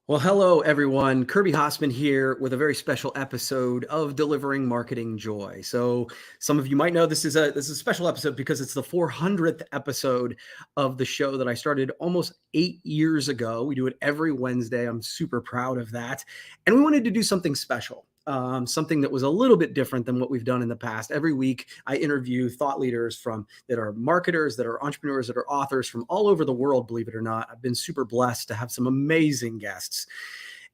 Well, hello, everyone. Kirby Hossman here with a very special episode of Delivering Marketing Joy. So some of you might know this is a special episode because it's the 400th episode of the show that I started almost 8 years ago. We do it every Wednesday. I'm super proud of that. And we wanted to do something special. Something that was a little bit different than what we've done in the past. Every week, I interview thought leaders that are marketers, that are entrepreneurs, that are authors from all over the world, believe it or not. I've been super blessed to have some amazing guests.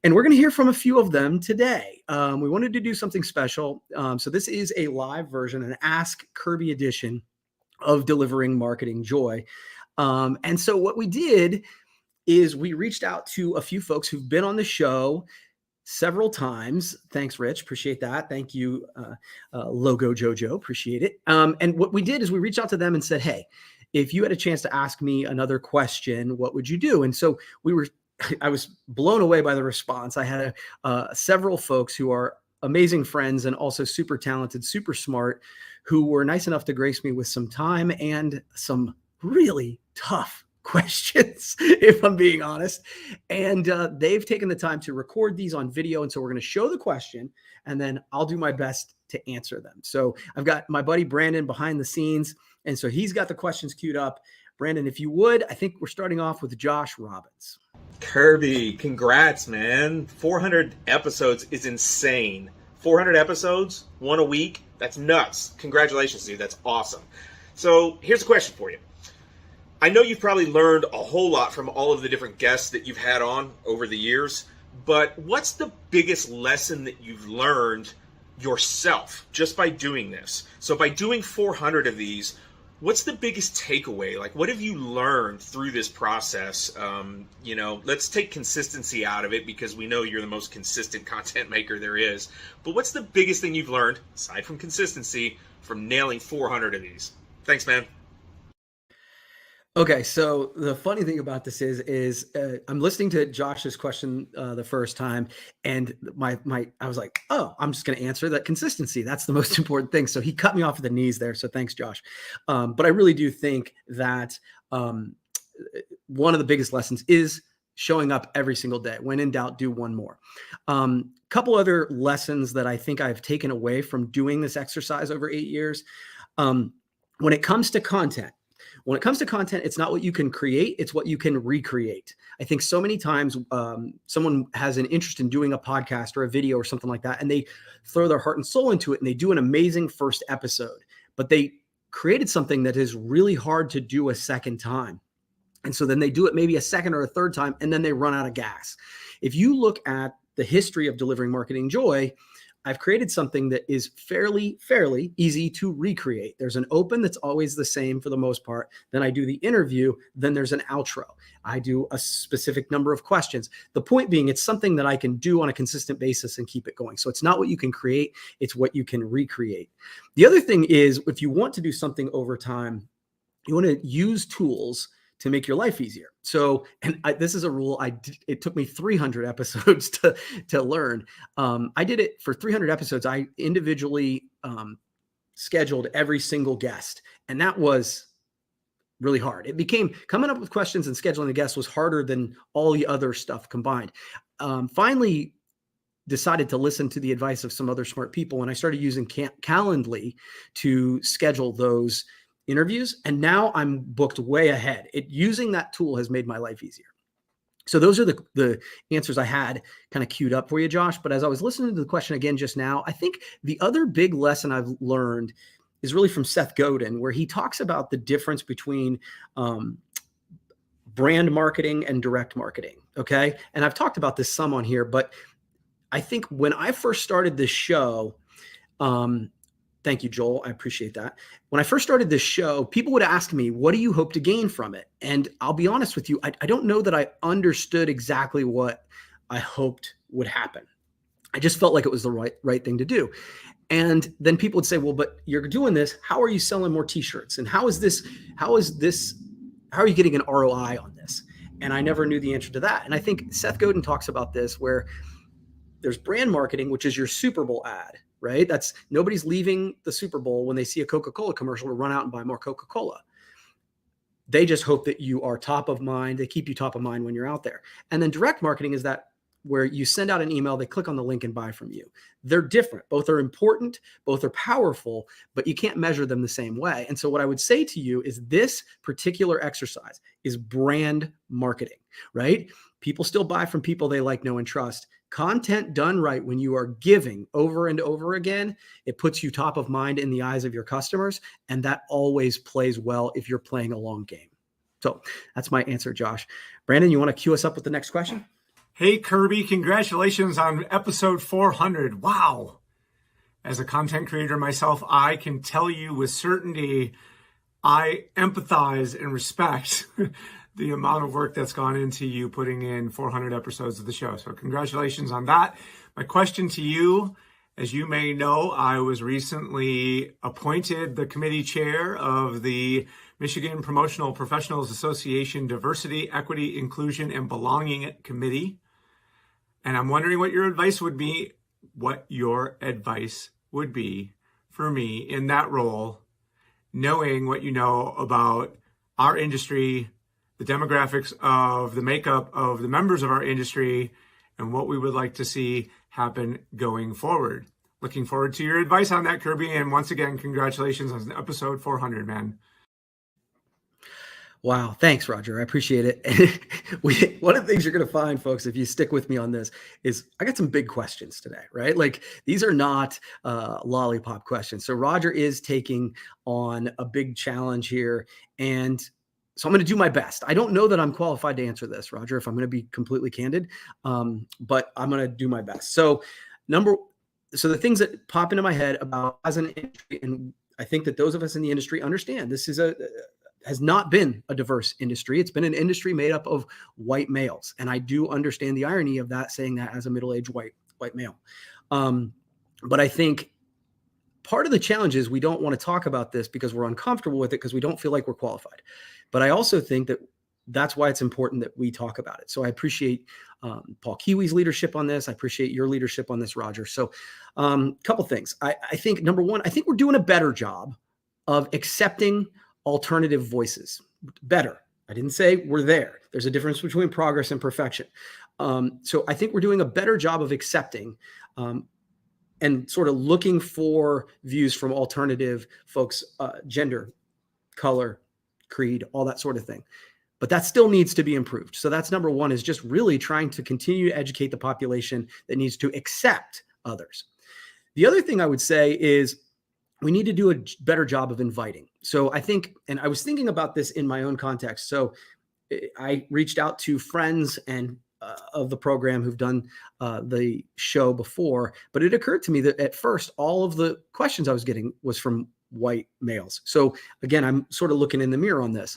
And we're going to hear from a few of them today. We wanted to do something special. So this is a live version, an Ask Kirby edition of Delivering Marketing Joy. And so what we did is we reached out to a few folks who've been on the show several times. Thanks, Rich. Appreciate that. Thank you, Logo Jojo. Appreciate it. And what we did is we reached out to them and said, hey, if you had a chance to ask me another question, what would you do? And so I was blown away by the response. I had several folks who are amazing friends and also super talented, super smart, who were nice enough to grace me with some time and some really tough questions, if I'm being honest. And they've taken the time to record these on video. And so we're going to show the question and then I'll do my best to answer them. So I've got my buddy Brandon behind the scenes. And so he's got the questions queued up. Brandon, if you would, I think we're starting off with Josh Robbins. Kirby, congrats, man. 400 episodes is insane. 400 episodes, one a week. That's nuts. Congratulations, dude. That's awesome. So here's a question for you. I know you've probably learned a whole lot from all of the different guests that you've had on over the years, but what's the biggest lesson that you've learned yourself just by doing this? So by doing 400 of these, what's the biggest takeaway? Like, what have you learned through this process? Let's take consistency out of it because we know you're the most consistent content maker there is. But what's the biggest thing you've learned, aside from consistency, from nailing 400 of these? Thanks, man. Okay, so the funny thing about this is I'm listening to Josh's question the first time, and I was like, oh, I'm just going to answer that consistency. That's the most important thing. So he cut me off at the knees there. So thanks, Josh. But I really do think that one of the biggest lessons is showing up every single day. When in doubt, do one more. Couple other lessons that I think I've taken away from doing this exercise over 8 years. When it comes to content, it's not what you can create, it's what you can recreate. I think so many times someone has an interest in doing a podcast or a video or something like that, and they throw their heart and soul into it, and they do an amazing first episode, but they created something that is really hard to do a second time. And so then they do it maybe a second or a third time, and then they run out of gas. If you look at the history of Delivering Marketing Joy, I've created something that is fairly easy to recreate. There's an open that's always the same for the most part. Then I do the interview. Then there's an outro. I do a specific number of questions. The point being, it's something that I can do on a consistent basis and keep it going. So it's not what you can create, it's what you can recreate. The other thing is, if you want to do something over time, you want to use tools to make your life easier. So, this is a rule it took me 300 episodes to learn. I did it for 300 episodes. I individually scheduled every single guest, and that was really hard. It became coming up with questions and scheduling the guests was harder than all the other stuff combined. Finally decided to listen to the advice of some other smart people, and I started using Calendly to schedule those interviews. And now I'm booked way ahead. Using that tool has made my life easier. So those are the answers I had kind of queued up for you, Josh. But as I was listening to the question again just now, I think the other big lesson I've learned is really from Seth Godin, where he talks about the difference between brand marketing and direct marketing. Okay. And I've talked about this some on here, but I think when I first started this show, Thank you, Joel. I appreciate that. When I first started this show, people would ask me, what do you hope to gain from it? And I'll be honest with you, I don't know that I understood exactly what I hoped would happen. I just felt like it was the right thing to do. And then people would say, well, but you're doing this. How are you selling more t-shirts? And how are you getting an ROI on this? And I never knew the answer to that. And I think Seth Godin talks about this, where there's brand marketing, which is your Super Bowl ad, right? That's nobody's leaving the Super Bowl when they see a Coca-Cola commercial to run out and buy more Coca-Cola. They just hope that you are top of mind. They keep you top of mind when you're out there. And then direct marketing is that where you send out an email, they click on the link and buy from you. They're different. Both are important. Both are powerful, but you can't measure them the same way. And so what I would say to you is this particular exercise is brand marketing, right? People still buy from people they like, know, and trust. Content done right, when you are giving over and over again, it puts you top of mind in the eyes of your customers. And that always plays well if you're playing a long game. So that's my answer, Josh. Brandon, you want to cue us up with the next question? Hey, Kirby, congratulations on episode 400. Wow. As a content creator myself, I can tell you with certainty, I empathize and respect the amount of work that's gone into you putting in 400 episodes of the show. So congratulations on that. My question to you, as you may know, I was recently appointed the committee chair of the Michigan Promotional Professionals Association Diversity, Equity, Inclusion, and Belonging Committee. And I'm wondering what your advice would be for me in that role, knowing what you know about our industry, the demographics of the makeup of the members of our industry, and what we would like to see happen going forward. Looking forward to your advice on that, Kirby. And once again, congratulations on episode 400, man. Wow. Thanks, Roger. I appreciate it. One of the things you're going to find, folks, if you stick with me on this, is I got some big questions today, right? Like, these are not lollipop questions. So Roger is taking on a big challenge here. And so I'm going to do my best. I don't know that I'm qualified to answer this, Roger, if I'm going to be completely candid, but I'm going to do my best. So the things that pop into my head about as an industry, and I think that those of us in the industry understand, this is has not been a diverse industry. It's been an industry made up of white males. And I do understand the irony of that, saying that as a middle-aged white male. But I think part of the challenge is we don't want to talk about this because we're uncomfortable with it, because we don't feel like we're qualified. But I also think that that's why it's important that we talk about it. So I appreciate Paul Kiwi's leadership on this. I appreciate your leadership on this, Roger. So a couple things. I think, number one, I think we're doing a better job of accepting alternative voices. Better. I didn't say we're there. There's a difference between progress and perfection. So I think we're doing a better job of accepting and sort of looking for views from alternative folks, gender, color, creed, all that sort of thing. But that still needs to be improved. So that's number one, is just really trying to continue to educate the population that needs to accept others. The other thing I would say is we need to do a better job of inviting. So I think, and I was thinking about this in my own context. So I reached out to friends and of the program who've done the show before, but it occurred to me that at first, all of the questions I was getting was from white males. So again, I'm sort of looking in the mirror on this.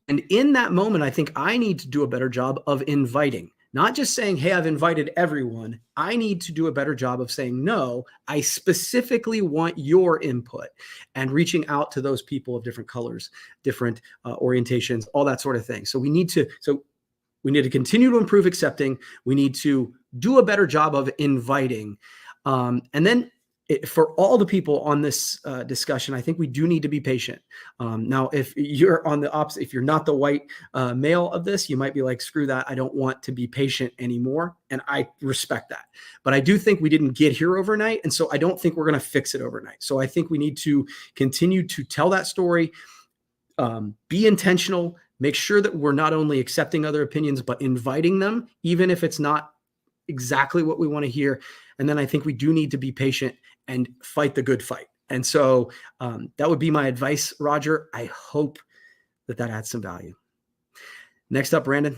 And in that moment, I think I need to do a better job of inviting. Not just saying, hey, I've invited everyone. I need to do a better job of saying, no, I specifically want your input, and reaching out to those people of different colors, different orientations, all that sort of thing. So we need to continue to improve accepting. We need to do a better job of inviting. And then for all the people on this discussion, I think we do need to be patient. Now, if you're on the opposite, if you're not the white male of this, you might be like, screw that. I don't want to be patient anymore. And I respect that. But I do think we didn't get here overnight. And so I don't think we're going to fix it overnight. So I think we need to continue to tell that story, be intentional, make sure that we're not only accepting other opinions, but inviting them, even if it's not exactly what we want to hear. And then I think we do need to be patient and fight the good fight. And so that would be my advice, Roger. I hope that adds some value. Next up, Brandon.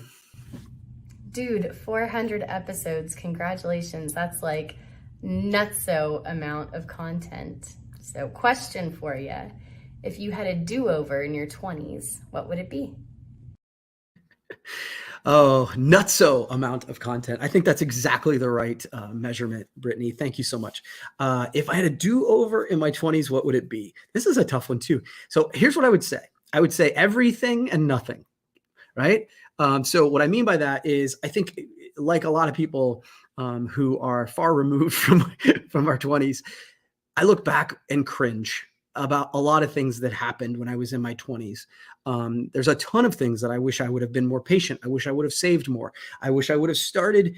Dude, 400 episodes. Congratulations. That's like nutso amount of content. So, question for you. If you had a do-over in your 20s, what would it be? Oh, nutso amount of content. I think that's exactly the right measurement, Brittany. Thank you so much. If I had a do-over in my 20s, what would it be? This is a tough one too. So here's what I would say. I would say everything and nothing, right? So what I mean by that is I think like a lot of people who are far removed from our 20s, I look back and cringe about a lot of things that happened when I was in my 20s. There's a ton of things that I wish I would have been more patient. I wish I would have saved more. I wish I would have started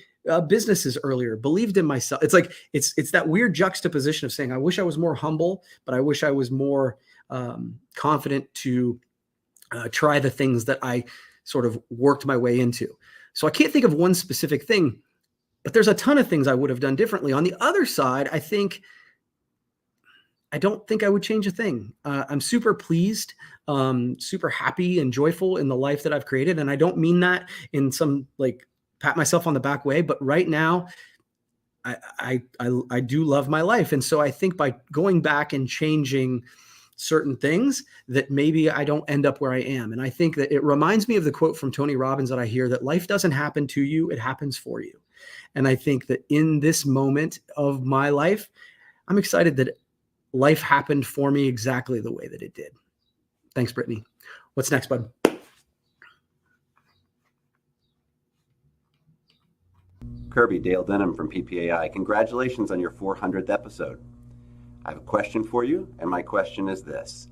businesses earlier, believed in myself. It's like, it's that weird juxtaposition of saying, I wish I was more humble, but I wish I was more confident to try the things that I sort of worked my way into. So I can't think of one specific thing, but there's a ton of things I would have done differently. On the other side, I don't think I would change a thing. I'm super pleased, super happy and joyful in the life that I've created. And I don't mean that in some like pat myself on the back way, but right now I do love my life. And so I think by going back and changing certain things that maybe I don't end up where I am. And I think that it reminds me of the quote from Tony Robbins that I hear, that life doesn't happen to you, it happens for you. And I think that in this moment of my life, I'm excited that life happened for me exactly the way that it did. Thanks, Brittany. What's next, bud? Kirby, Dale Denham from PPAI. Congratulations on your 400th episode. I have a question for you, and my question is this.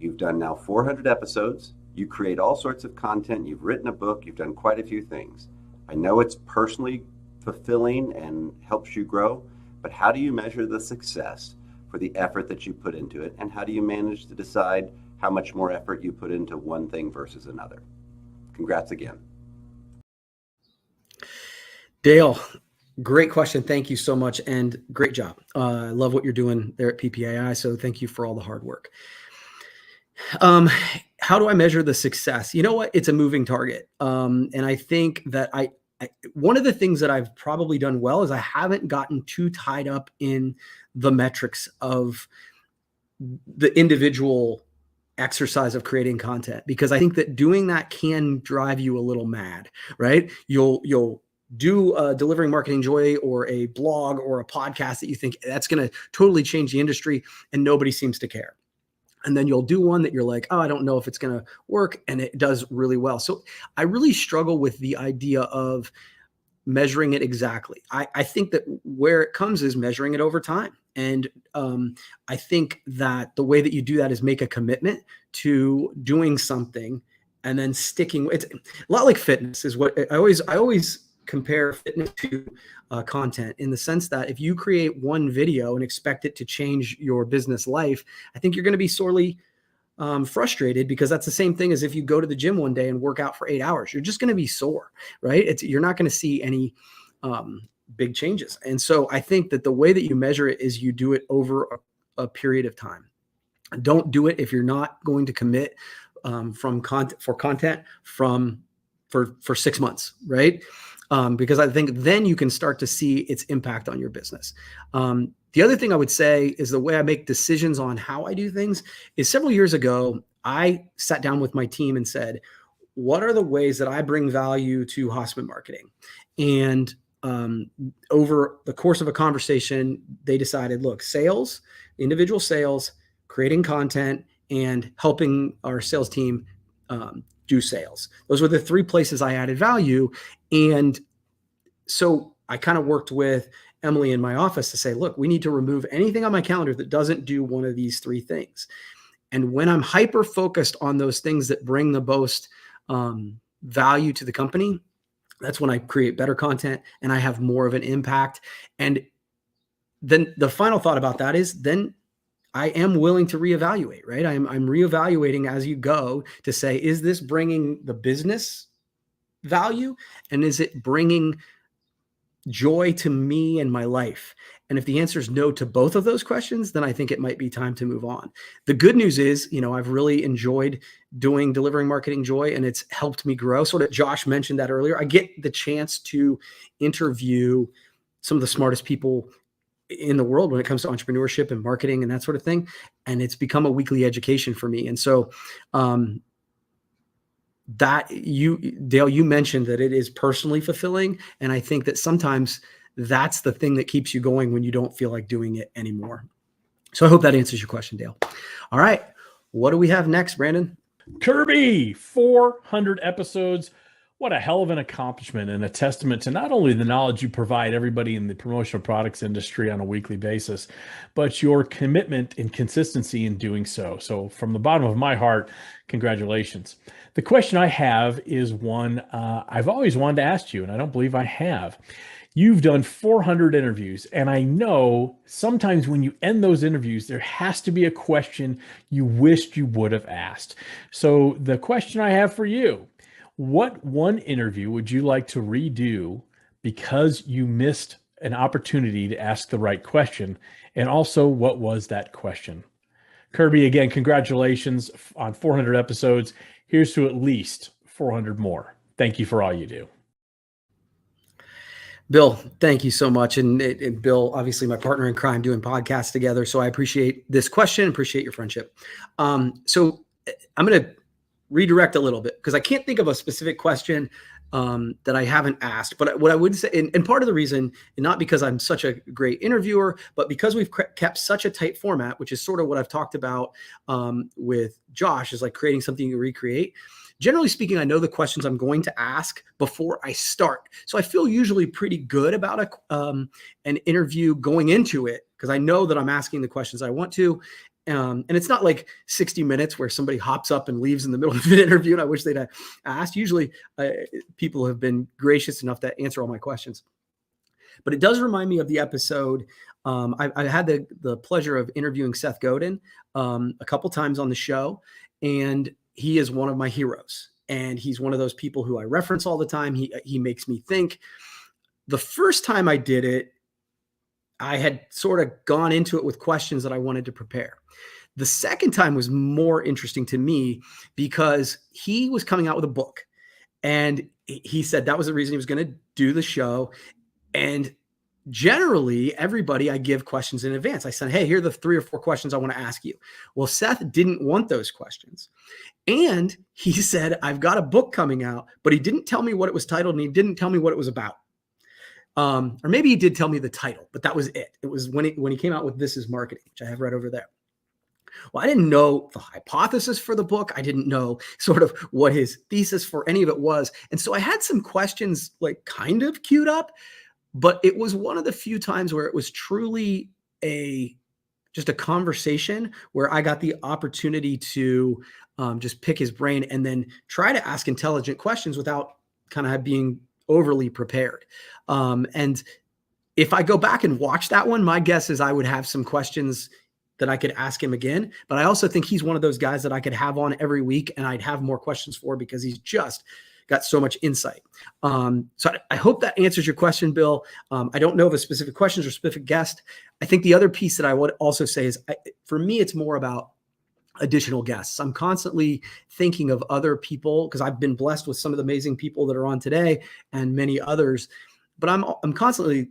You've done now 400 episodes. You create all sorts of content. You've written a book. You've done quite a few things. I know it's personally fulfilling and helps you grow, but how do you measure the success for the effort that you put into it? And how do you manage to decide how much more effort you put into one thing versus another? Congrats again. Dale, great question. Thank you so much. And great job. I love what you're doing there at PPAI. So thank you for all the hard work. How do I measure the success? You know what? It's a moving target. And I think that one of the things that I've probably done well is I haven't gotten too tied up in the metrics of the individual exercise of creating content, because I think that doing that can drive you a little mad, right? You'll do a Delivering Marketing Joy or a blog or a podcast that you think that's going to totally change the industry and nobody seems to care. And then you'll do one that you're like, oh, I don't know if it's going to work. And it does really well. So I really struggle with the idea of measuring it exactly. I think that where it comes is measuring it over time. And I think that the way that you do that is make a commitment to doing something and then sticking. It's a lot like fitness is what I always compare fitness to content, in the sense that if you create one video and expect it to change your business life, I think you're going to be sorely frustrated, because that's the same thing as if you go to the gym one day and work out for 8 hours. You're just going to be sore, right? You're not going to see any big changes. And so I think that the way that you measure it is you do it over a period of time. Don't do it if you're not going to commit for content for 6 months, right? Because I think then you can start to see its impact on your business. The other thing I would say is the way I make decisions on how I do things is, several years ago, I sat down with my team and said, what are the ways that I bring value to Hossman Marketing? And over the course of a conversation, they decided, look, sales, individual sales, creating content, and helping our sales team do sales. Those were the 3 places I added value. And so I kind of worked with Emily in my office to say, look, we need to remove anything on my calendar that doesn't do one of these 3 things. And when I'm hyper focused on those things that bring the most value to the company, that's when I create better content and I have more of an impact. And then the final thought about that is, then I am willing to reevaluate, right? I'm reevaluating as you go to say, is this bringing the business value? And is it bringing joy to me and my life? And if the answer is no to both of those questions, then I think it might be time to move on. The good news is, I've really enjoyed doing Delivering Marketing Joy, and it's helped me grow. Sort of Josh mentioned that earlier. I get the chance to interview some of the smartest people in the world when it comes to entrepreneurship and marketing and that sort of thing. And it's become a weekly education for me. And so, Dale, you mentioned that it is personally fulfilling. And I think that sometimes that's the thing that keeps you going when you don't feel like doing it anymore. So I hope that answers your question, Dale. All right. What do we have next, Brandon? Kirby, 400 episodes. What a hell of an accomplishment, and a testament to not only the knowledge you provide everybody in the promotional products industry on a weekly basis, but your commitment and consistency in doing so. So from the bottom of my heart, congratulations. The question I have is one I've always wanted to ask you, and I don't believe I have. You've done 400 interviews, and I know sometimes when you end those interviews, there has to be a question you wished you would have asked. So the question I have for you, what one interview would you like to redo because you missed an opportunity to ask the right question? And also, what was that question? Kirby, again, congratulations on 400 episodes. Here's to at least 400 more. Thank you for all you do. Bill, thank you so much. And Bill, obviously my partner in crime, doing podcasts together. So I appreciate this question, appreciate your friendship. So I'm going to redirect a little bit because I can't think of a specific question that I haven't asked. But what I would say, and part of the reason, and not because I'm such a great interviewer, but because we've kept such a tight format, which is sort of what I've talked about with Josh, is like creating something you recreate. Generally speaking, I know the questions I'm going to ask before I start. So I feel usually pretty good about an interview going into it because I know that I'm asking the questions I want to. And it's not like 60 Minutes where somebody hops up and leaves in the middle of an interview, and I wish they'd asked. Usually people have been gracious enough to answer all my questions. But it does remind me of the episode. I had the pleasure of interviewing Seth Godin a couple times on the show, and he is one of my heroes. And he's one of those people who I reference all the time. He makes me think. The first time I did it, I had sort of gone into it with questions that I wanted to prepare. The second time was more interesting to me because he was coming out with a book, and he said that was the reason he was going to do the show. And generally everybody, I give questions in advance. I said, hey, here are the 3 or 4 questions I want to ask you. Well, Seth didn't want those questions. And he said, I've got a book coming out, but he didn't tell me what it was titled, and he didn't tell me what it was about. Or maybe he did tell me the title, but that was it. It was when he came out with This Is Marketing, which I have right over there. Well, I didn't know the hypothesis for the book. I didn't know sort of what his thesis for any of it was. And so I had some questions like kind of queued up, but it was one of the few times where it was truly just a conversation where I got the opportunity to just pick his brain and then try to ask intelligent questions without kind of being overly prepared. And if I go back and watch that one, my guess is I would have some questions that I could ask him again. But I also think he's one of those guys that I could have on every week and I'd have more questions for because he's just got so much insight. So I hope that answers your question, Bill. I don't know of a specific questions or specific guest. I think the other piece that I would also say is for me, it's more about additional guests. I'm constantly thinking of other people because I've been blessed with some of the amazing people that are on today and many others, but I'm constantly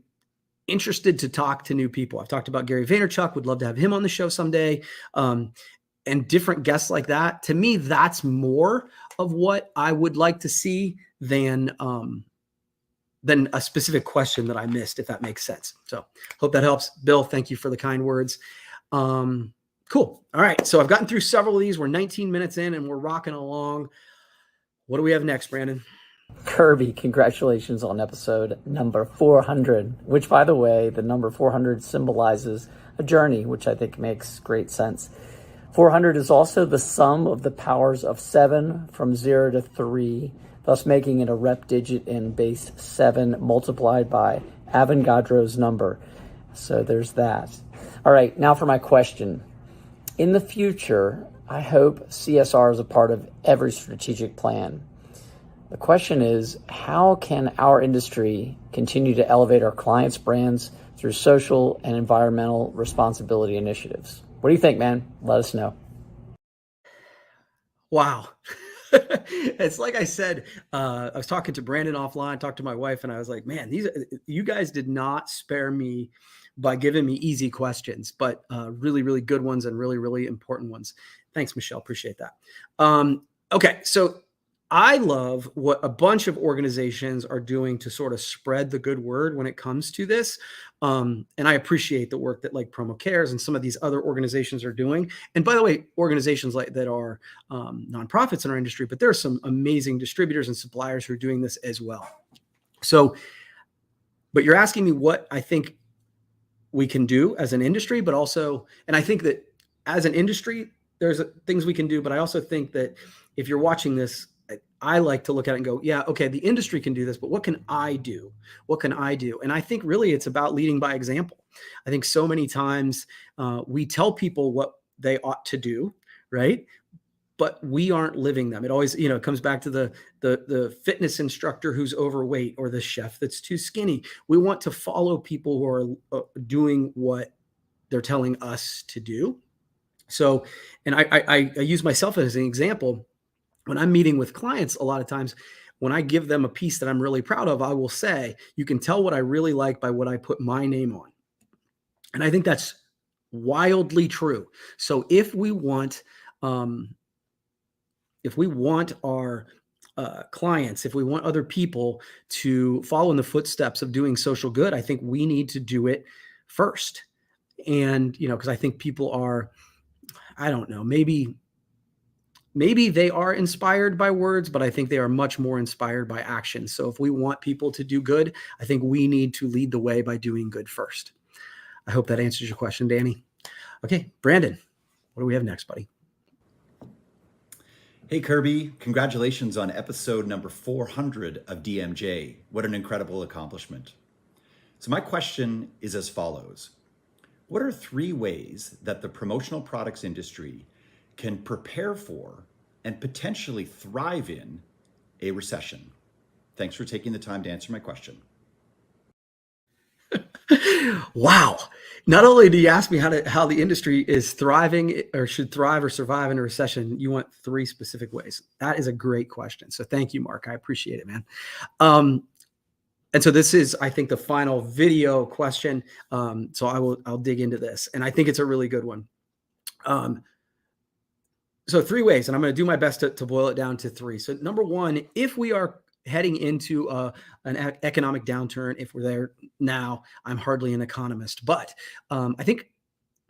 interested to talk to new people. I've talked about Gary Vaynerchuk, would love to have him on the show someday. And different guests like that. To me, that's more of what I would like to see than a specific question that I missed, if that makes sense. So hope that helps. Bill, thank you for the kind words. Cool. All right. So I've gotten through several of these. We're 19 minutes in and we're rocking along. What do we have next, Brandon? Kirby, congratulations on episode number 400, which, by the way, the number 400 symbolizes a journey, which I think makes great sense. 400 is also the sum of the powers of 7 from 0 to 3, thus making it a rep digit in base 7 multiplied by Avogadro's number. So there's that. All right, now for my question. In the future, I hope CSR is a part of every strategic plan. The question is, how can our industry continue to elevate our clients' brands through social and environmental responsibility initiatives? What do you think, man? Let us know. Wow. It's like I said, I was talking to Brandon offline, talked to my wife, and I was like, man, you guys did not spare me by giving me easy questions, but really, really good ones and really, really important ones. Thanks, Michelle. Appreciate that. Okay. So I love what a bunch of organizations are doing to sort of spread the good word when it comes to this. And I appreciate the work that like Promo Cares and some of these other organizations are doing. And by the way, organizations like that are nonprofits in our industry, but there are some amazing distributors and suppliers who are doing this as well. So, but you're asking me what I think we can do as an industry, but also, and I think that as an industry, there's things we can do, but I also think that if you're watching this, I like to look at it and go, yeah, okay, the industry can do this, but what can I do? What can I do? And I think really it's about leading by example. I think so many times we tell people what they ought to do, right? But we aren't living them. It always, it comes back to the fitness instructor who's overweight or the chef that's too skinny. We want to follow people who are doing what they're telling us to do. So, and I use myself as an example. When I'm meeting with clients, a lot of times when I give them a piece that I'm really proud of, I will say, you can tell what I really like by what I put my name on. And I think that's wildly true. So if we want our clients, if we want other people to follow in the footsteps of doing social good, I think we need to do it first. And, because I think people are, I don't know, maybe they are inspired by words, but I think they are much more inspired by action. So if we want people to do good, I think we need to lead the way by doing good first. I hope that answers your question, Danny. Okay, Brandon, what do we have next, buddy? Hey, Kirby, congratulations on episode number 400 of DMJ. What an incredible accomplishment. So my question is as follows. What are 3 ways that the promotional products industry can prepare for and potentially thrive in a recession? Thanks for taking the time to answer my question. Wow. Not only do you ask me how the industry is thriving or should thrive or survive in a recession, you want 3 specific ways. That is a great question. So thank you, Mark. I appreciate it, man. And so this is, I think, the final video question. So I'll dig into this, and I think it's a really good one. So 3 ways, and I'm going to do my best to boil it down to 3. So number 1, if we are heading into an economic downturn, if we're there now, I'm hardly an economist, but I think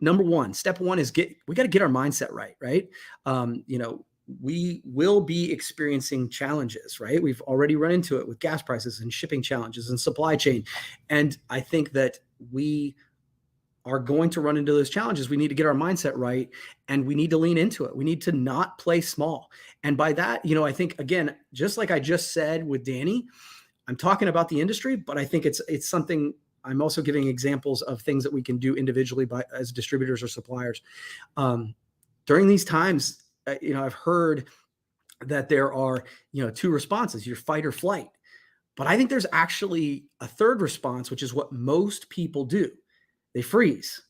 number 1, step 1 is we got to get our mindset right, right? We will be experiencing challenges, right? We've already run into it with gas prices and shipping challenges and supply chain. And I think that we are going to run into those challenges. We need to get our mindset right, and we need to lean into it. We need to not play small. And by that, I think, again, just like I just said with Danny, I'm talking about the industry, but I think it's something I'm also giving examples of things that we can do individually as distributors or suppliers. During these times, I've heard that there are, 2 responses, your fight or flight. But I think there's actually a third response, which is what most people do. They freeze,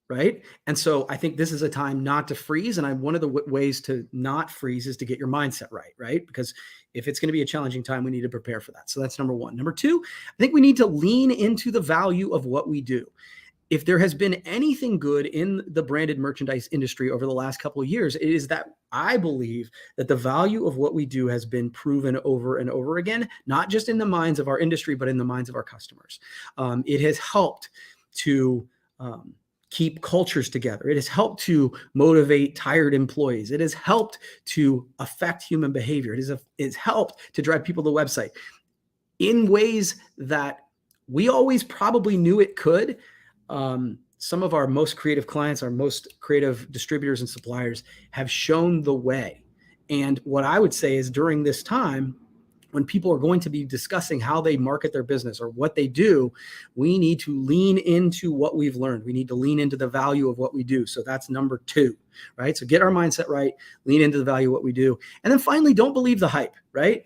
right? And so I think this is a time not to freeze. And one of the ways to not freeze is to get your mindset right, right? Because if it's going to be a challenging time, we need to prepare for that. So that's number 1. Number 2, I think we need to lean into the value of what we do. If there has been anything good in the branded merchandise industry over the last couple of years, it is that I believe that the value of what we do has been proven over and over again, not just in the minds of our industry, but in the minds of our customers. It has helped to keep cultures together. It has helped to motivate tired employees. It has helped to affect human behavior. It's helped to drive people to the website in ways that we always probably knew it could. Some of our most creative clients, our most creative distributors and suppliers have shown the way. And what I would say is during this time, when people are going to be discussing how they market their business or what they do, we need to lean into what we've learned. We need to lean into the value of what we do. So that's number 2, right? So get our mindset right, lean into the value of what we do. And then finally, don't believe the hype, right?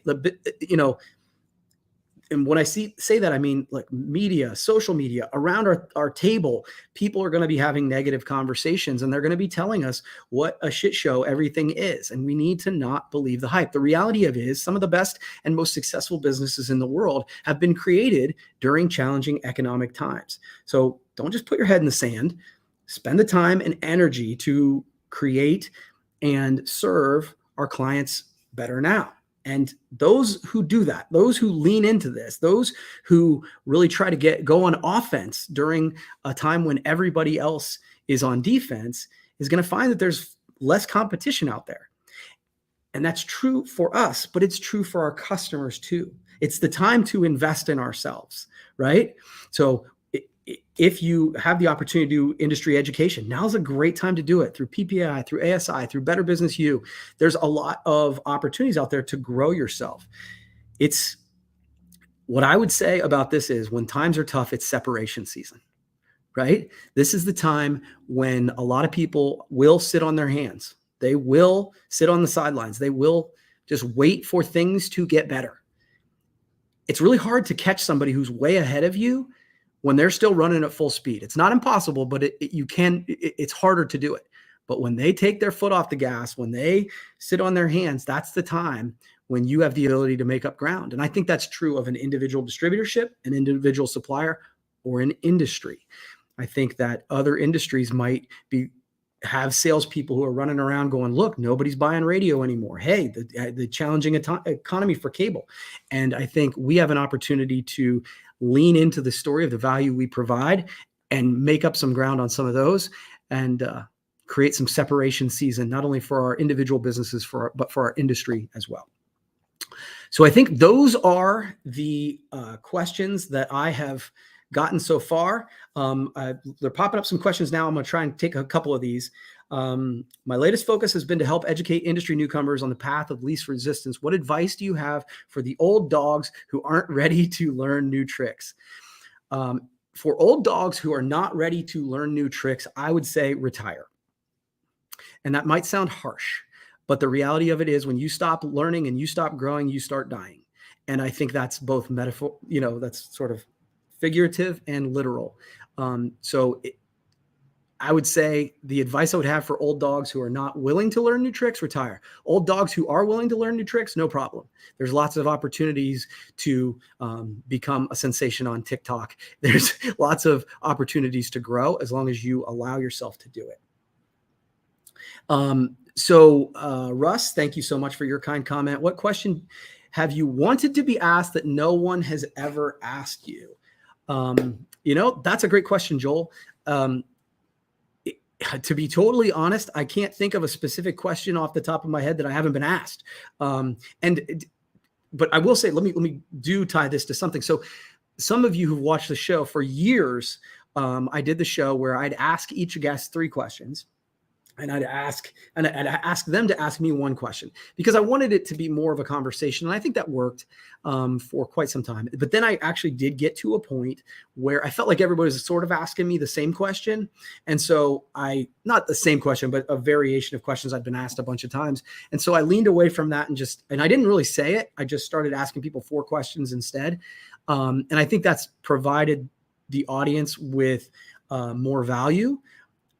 and when I say that, I mean like media, social media around our table, people are going to be having negative conversations and they're going to be telling us what a shit show everything is. And we need to not believe the hype. The reality of it is some of the best and most successful businesses in the world have been created during challenging economic times. So don't just put your head in the sand. Spend the time and energy to create and serve our clients better now. And those who do that, those who lean into this, those who really try to go on offense during a time when everybody else is on defense is going to find that there's less competition out there. And that's true for us, but it's true for our customers too. It's the time to invest in ourselves, right? So if you have the opportunity to do industry education, now's a great time to do it through PPAI, through ASI, through Better Business U. There's a lot of opportunities out there to grow yourself. It's what I would say about this is when times are tough, it's separation season, right? This is the time when a lot of people will sit on their hands. They will sit on the sidelines. They will just wait for things to get better. It's really hard to catch somebody who's way ahead of you when they're still running at full speed. It's not impossible, but it's harder to do it. But when they take their foot off the gas, when they sit on their hands, that's the time when you have the ability to make up ground. And I think that's true of an individual distributorship, an individual supplier, or an industry. I think that other industries might have salespeople who are running around going, look, nobody's buying radio anymore. Hey, the challenging economy for cable. And I think we have an opportunity to lean into the story of the value we provide and make up some ground on some of those and create some separation season, not only for our individual businesses, but for our industry as well. So I think those are the questions that I have gotten so far. They're popping up some questions now. I'm going to try and take a couple of these. My latest focus has been to help educate industry newcomers on the path of least resistance. What advice do you have for the old dogs who aren't ready to learn new tricks? For old dogs who are not ready to learn new tricks, I would say retire. And that might sound harsh, but the reality of it is when you stop learning and you stop growing, you start dying. And I think that's both metaphor, that's sort of figurative and literal. I would say the advice I would have for old dogs who are not willing to learn new tricks, retire. Old dogs who are willing to learn new tricks, no problem. There's lots of opportunities to become a sensation on TikTok. There's lots of opportunities to grow as long as you allow yourself to do it. Russ, thank you so much for your kind comment. What question have you wanted to be asked that no one has ever asked you? That's a great question, Joel. To be totally honest, I can't think of a specific question off the top of my head that I haven't been asked. But I will say, let me do tie this to something. So some of you who've watched the show for years, I did the show where I'd ask each guest 3 questions. And I'd ask them to ask me one question because I wanted it to be more of a conversation. And I think that worked for quite some time. But then I actually did get to a point where I felt like everybody was sort of asking me the same question. And so not the same question, but a variation of questions I've been asked a bunch of times. And so I leaned away from that and I didn't really say it. I just started asking people 4 questions instead. And I think that's provided the audience with more value,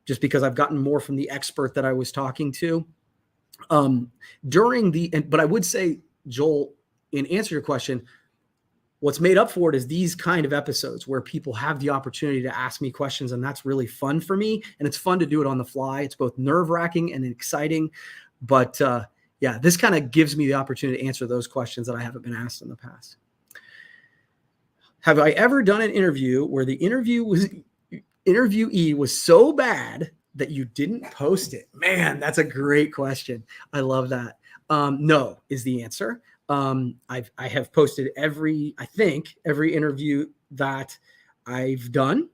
just because I've gotten more from the expert that I was talking to but I would say, Joel, in answer to your question, what's made up for it is these kind of episodes where people have the opportunity to ask me questions. And that's really fun for me. And it's fun to do it on the fly. It's both nerve-wracking and exciting, but this kind of gives me the opportunity to answer those questions that I haven't been asked in the past. Have I ever done an interview where the interviewee was so bad that you didn't post it? Man, that's a great question. I love that. No is the answer. I have posted every interview that I've done.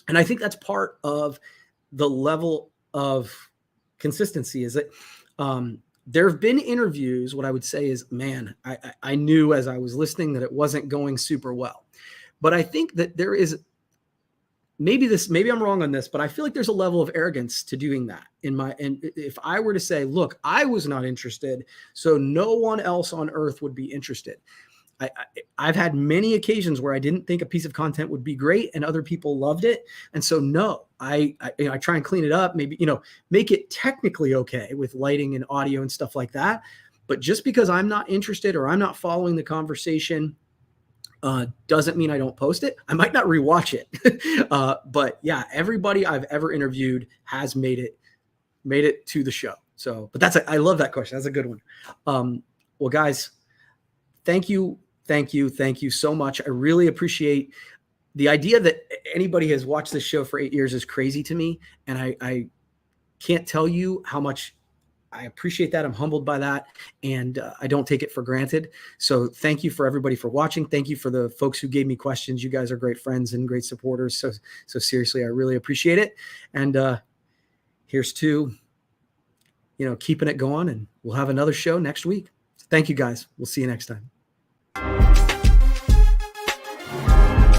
And I think that's part of the level of consistency is that there have been interviews. What I would say is, man, I knew as I was listening that it wasn't going super well. But I think that there is maybe I'm wrong on this, but I feel like there's a level of arrogance to doing that and if I were to say, look, I was not interested, so no one else on earth would be interested. I've had many occasions where I didn't think a piece of content would be great and other people loved it. And so, no, I try and clean it up, maybe, make it technically okay with lighting and audio and stuff like that. But just because I'm not interested or I'm not following the conversation, doesn't mean I don't post it. I might not rewatch it. But yeah, everybody I've ever interviewed has made it to the show. So, but I love that question. That's a good one. Well, guys, thank you so much. I really appreciate the idea that anybody has watched this show for 8 years is crazy to me. And I can't tell you how much I appreciate that. I'm humbled by that. And I don't take it for granted. So thank you for everybody for watching. Thank you for the folks who gave me questions. You guys are great friends and great supporters. So seriously, I really appreciate it. And here's to, keeping it going, and we'll have another show next week. Thank you guys. We'll see you next time.